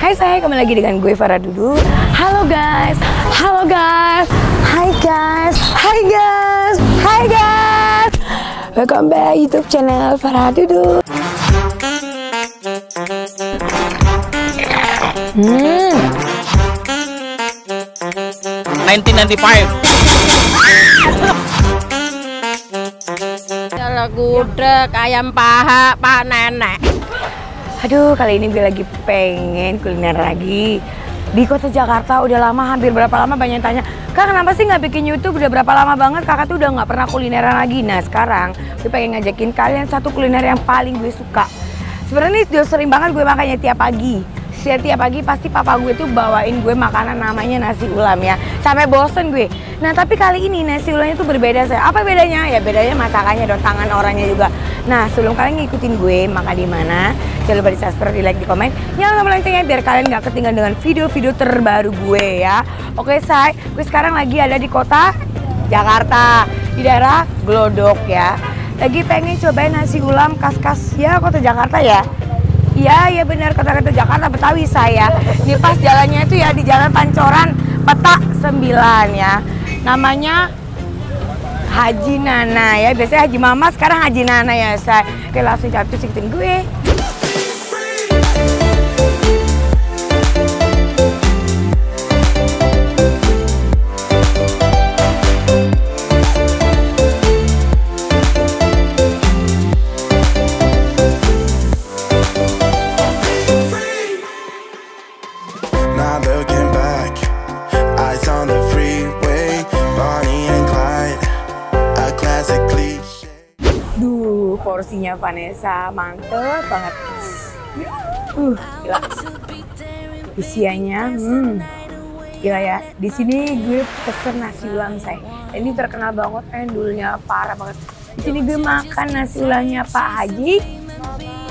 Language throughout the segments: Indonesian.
Hai saya, kembali lagi dengan gue Farah Dudu. Halo guys, halo guys, hai guys, hai guys, hai guys. Welcome back YouTube channel Farah Dudu. 1995. Kalau gudeg, ayam paha, Pak Nenek. Aduh, kali ini gue lagi pengen kuliner lagi di kota Jakarta. Udah lama, hampir berapa lama banyak yang tanya, Kak kenapa sih nggak bikin YouTube? Udah berapa lama banget kakak tuh udah nggak pernah kulineran lagi. Nah sekarang gue pengen ngajakin kalian satu kuliner yang paling gue suka. Sebenarnya udah sering banget gue makannya tiap pagi. Tiap pagi pasti papa gue tuh bawain gue makanan namanya nasi ulam ya. Sampai bosen gue. Nah tapi kali ini nasi ulamnya tuh berbeda saya. Apa bedanya? Ya bedanya masakannya dan tangan orangnya juga. Nah sebelum kalian ngikutin gue makan di mana, jangan lupa di subscribe, di like, di komen, nyalakan tombol loncengnya biar kalian gak ketinggalan dengan video-video terbaru gue ya. Oke say, gue sekarang lagi ada di kota Jakarta, di daerah Glodok ya. Lagi pengen cobain nasi ulam khas-khas ya kota Jakarta ya. Iya benar, kota-kota Jakarta Betawi saya. Ini pas jalannya itu ya di Jalan Pancoran Petak 9 ya. Namanya Haji Nana ya. Biasanya Haji Mama, sekarang Haji Nana ya saya. Oke langsung capcus ikutin gue. Porsinya Vanessa mantep banget. Gila. Isiannya gila ya. Di sini gue pesen nasi ulam saya. Ini terkenal banget, endulnya parah banget. Di sini gue makan nasi ulamnya Pak Haji.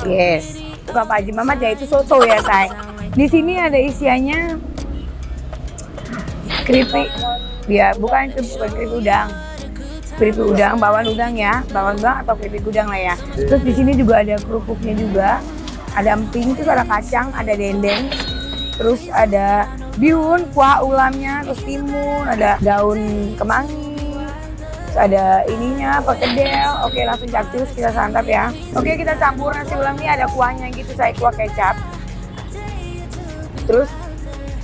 Yes. Bukan Pak Haji Mamat ya, itu soto ya say. Di sini ada isiannya keripik. Ya, bukan keripik udang. Keripik udang, bawang udang ya, bawang udang atau keripik udang lah ya. Terus di sini juga ada kerupuknya juga, ada emping, terus ada kacang, ada dendeng, terus ada bihun, kuah ulamnya, terus timun, ada daun kemangi, terus ada ininya, perkedel. Oke langsung capcus kita santap ya. Oke kita campur nasi ulam ini ada kuahnya gitu, saya kuah kecap. Terus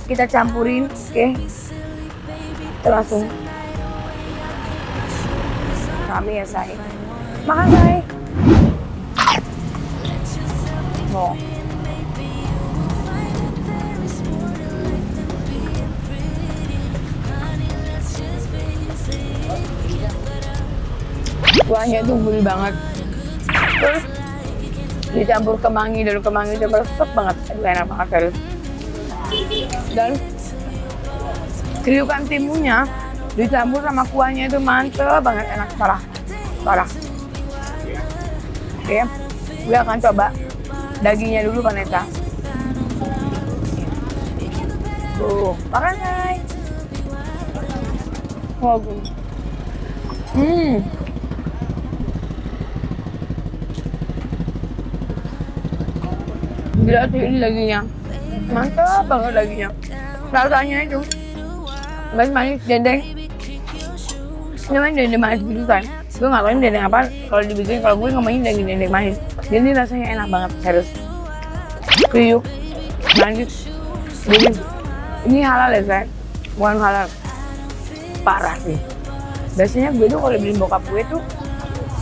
kita campurin, oke. Kita langsung kami ya say. Makan say. Oh. Kuahnya tuh gurih banget. Terus dicampur kemangi, daun kemangi itu meresep banget. Aduh enak banget terus. Dan kriukan timunnya dicampur sama kuahnya itu mantep banget, enak parah. Oke, gue akan coba dagingnya dulu Vanessa. Makan guys. Gila sih ini dagingnya, mantep banget dagingnya. Rasanya itu manis dendeng. Namanya dendeng manis gitu kan. Gue gak tau ini dendeng apa kalau dibikin, kalau gue ngomongin dendeng manis. Jadi rasanya enak banget, serius. Kriuk, manis, dingin. Ini halal ya saya, bukan halal. Parah sih. Biasanya gue tuh kalau beliin bokap gue tuh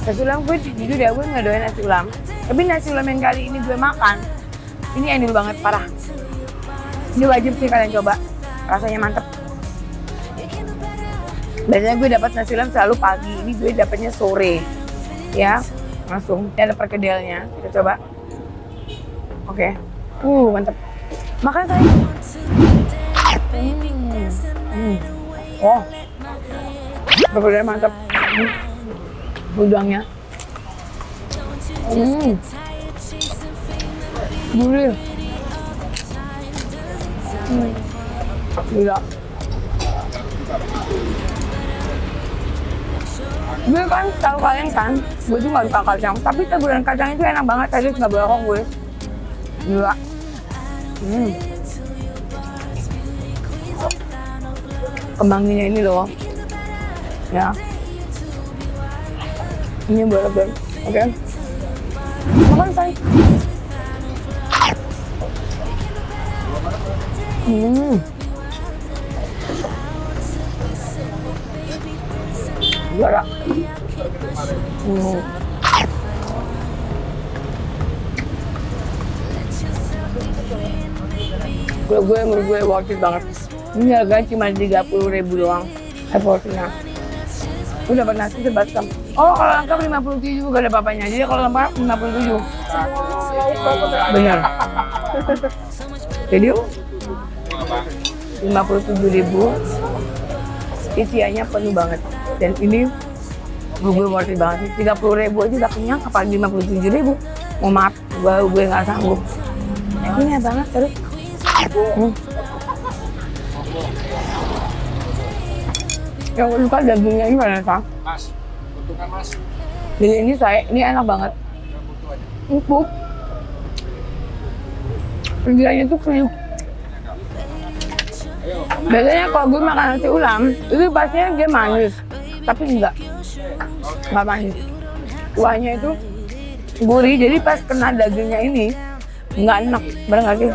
nasi ulam, gue jujur ya gue gak doain nasi ulam. Tapi nasi ulam yang kali ini gue makan, ini endul banget, parah. Ini wajib sih kalian coba, rasanya mantep. Biasanya gue dapat nasi ulam selalu pagi, ini gue dapatnya sore, ya langsung. Ini ada perkedelnya, kita coba. Oke, mantep. Makan saya. Oh, perkedel mantep. Udangnya, gurih. Gila. Gue kan tahu kalian kan, gue tuh gak suka kacang, tapi taburan kacang itu enak banget, tadi nggak bohong gue. Gila. Kemanginya ini loh. Ya. Ini boleh deh. Oke. Makan say. Juara. Kalau gue menurut gue worth it banget. Ini harganya cuma 30.000 doang. Porsinya. Gue dapat nasi sebaskom. Oh, kalau lengkap 57 gak ada papanya. Jadi kalau lengkap 57. Benar. Jadi 57.000. Isiannya penuh banget. Dan ini gue worth it banget. 30.000 aja udah kenyang, apalagi 57.000. Mau maaf, gue nggak sanggup. Ini banget terus. Yang suka dagingnya ini mana Sang? Mas, untukkan Mas. Jadi ini enak banget. Empuk. Pinggirannya tuh kriuk. Biasanya kalau gue makan nasi ulam, itu pastinya dia manis. Tapi enggak manis. Kuahnya itu gurih, jadi pas kena dagingnya ini nggak enak. Bener nggak sih?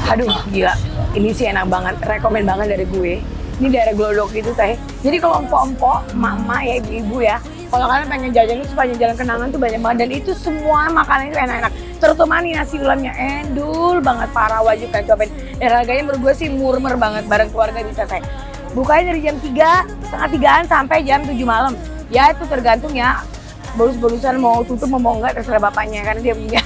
Aduh, gila. Ini sih enak banget. Rekomen banget dari gue. Ini daerah Glodok gitu, Teh. Jadi kalau empok-empok, mama ya, ibu-ibu ya, kalau kalian pengen jajan itu sepanjang jalan Kenangan tuh banyak banget. Dan itu semua makanan itu enak-enak. Terutama nih nasi ulamnya endul banget, parah, wajib kalian cobain. Dan harganya menurut gue sih murmer banget, bareng keluarga bisa, Teh. Bukanya dari jam 3, setengah 3-an sampai jam 7 malam. Ya itu tergantung ya. Bolus-bolusan mau tutup mau enggak terserah bapaknya karena dia punya.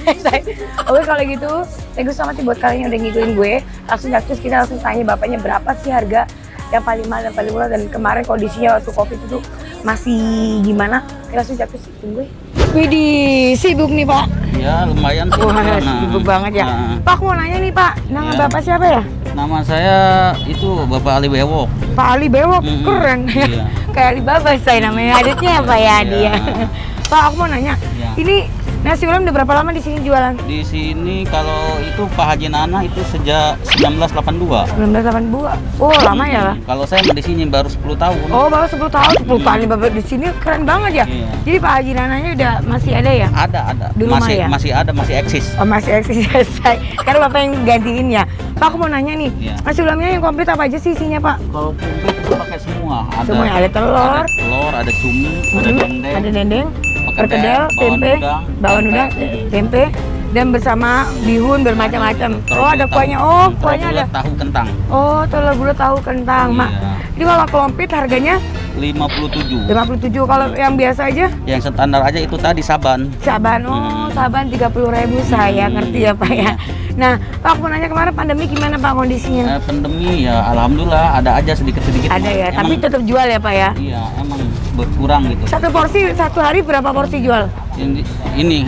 Oke kalau gitu, thank you so much buat kalian yang udah ngikutin gue. Langsung cus kita langsung tanya bapaknya berapa sih harga yang paling mahal dan paling murah, dan kemarin kondisinya waktu Covid itu masih gimana? Kita langsung cus gue. Widih, sibuk nih Pak. Ya lumayan sih. Wah, sibuk banget ya. Pak, aku mau nanya nih Pak, nama Bapak siapa ya? Nama saya itu Bapak Ali Bewok. Pak Ali Bewok, keren ya. Iya. Kayak Alibaba saya namanya, adiknya apa ya dia? Pak, aku mau nanya, ini nasi ulam udah berapa lama di sini jualan? Di sini kalau itu Pak Haji Nana itu sejak 1982. 1982. Oh, lama ya? Kalau saya di sini baru 10 tahun. Oh, baru 10 tahun. 10 tahun Bapak di sini keren banget ya. Iya. Jadi Pak Haji Nananya udah masih ada ya? Ada. Di rumah ya? Masih ada, masih eksis. Oh, masih eksis ya. Karena Bapak yang gantiin ya. Pak, aku mau nanya nih, nasi ulamnya yang komplit apa aja sih isinya Pak? Kalau komplit itu pakai semua. Semuanya ada telur, ada cumi, ada dendeng, perkedel, tempe, bawang udang, tempe, dan bersama bihun bermacam-macam. Oh, ada kuahnya. Oh, kuahnya ada tahu kentang. Oh, telur bulat tahu kentang, Mak. Jadi kalau komplit harganya 57. 57. Kalau yang biasa aja? Yang standar aja itu tadi saban. Saban. Oh, saban 30.000 saya ngerti ya, Pak ya. Nah, Pak, aku nanya kemarin pandemi gimana Pak kondisinya? Pandemi ya alhamdulillah ada aja sedikit-sedikit. Ada ya, tapi tetap jual ya Pak ya? Iya, emang berkurang gitu. Satu porsi, satu hari berapa porsi jual? Ini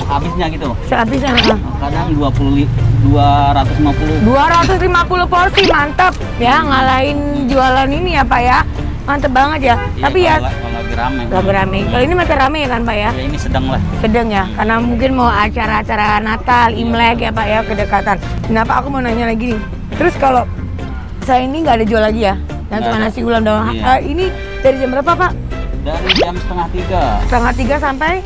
habisnya gitu. Sehabisnya? Kadang 250 porsi, mantap ya, ngalahin jualan ini ya Pak ya. Mantep banget ya. Iya, tapi ya kalau lagi rame. Lagi rame. Kalau ini masih rame ya kan Pak ya? Ya ini sedang lah. Sedang ya, karena mungkin mau acara-acara Natal, Imlek ya Pak ya, kedekatan. Nah Pak, aku mau nanya lagi nih. Terus kalau saya ini nggak ada jual lagi ya? Yang cuma nasi ulam doang. Iya. Ini dari jam berapa Pak? Dari jam setengah 3. Setengah 3 sampai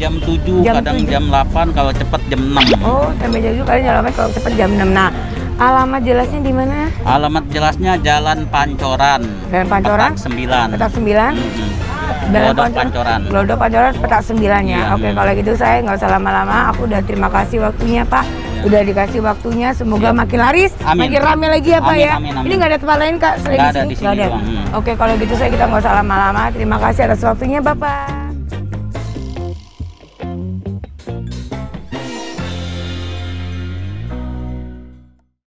jam 7, kadang 7. jam 8, kalau cepat jam 6. Oh, sampai jam 7 kali jam 8, kalau cepat jam 6. Nah, alamat jelasnya di mana? Alamat jelasnya Jalan Pancoran. Jalan Pancoran? Petak 9. Glodok Pancoran. Glodok Pancoran, Petak 9 ya. Oke, kalau gitu saya nggak usah lama-lama. Aku udah terima kasih waktunya Pak. Udah dikasih waktunya, semoga makin laris, makin rame lagi ya Pak ya. Amin. Ini nggak ada tempat lain Kak selain di sini? Nggak ada. Oke, kalau gitu kita nggak usah lama-lama. Terima kasih atas waktunya Bapak.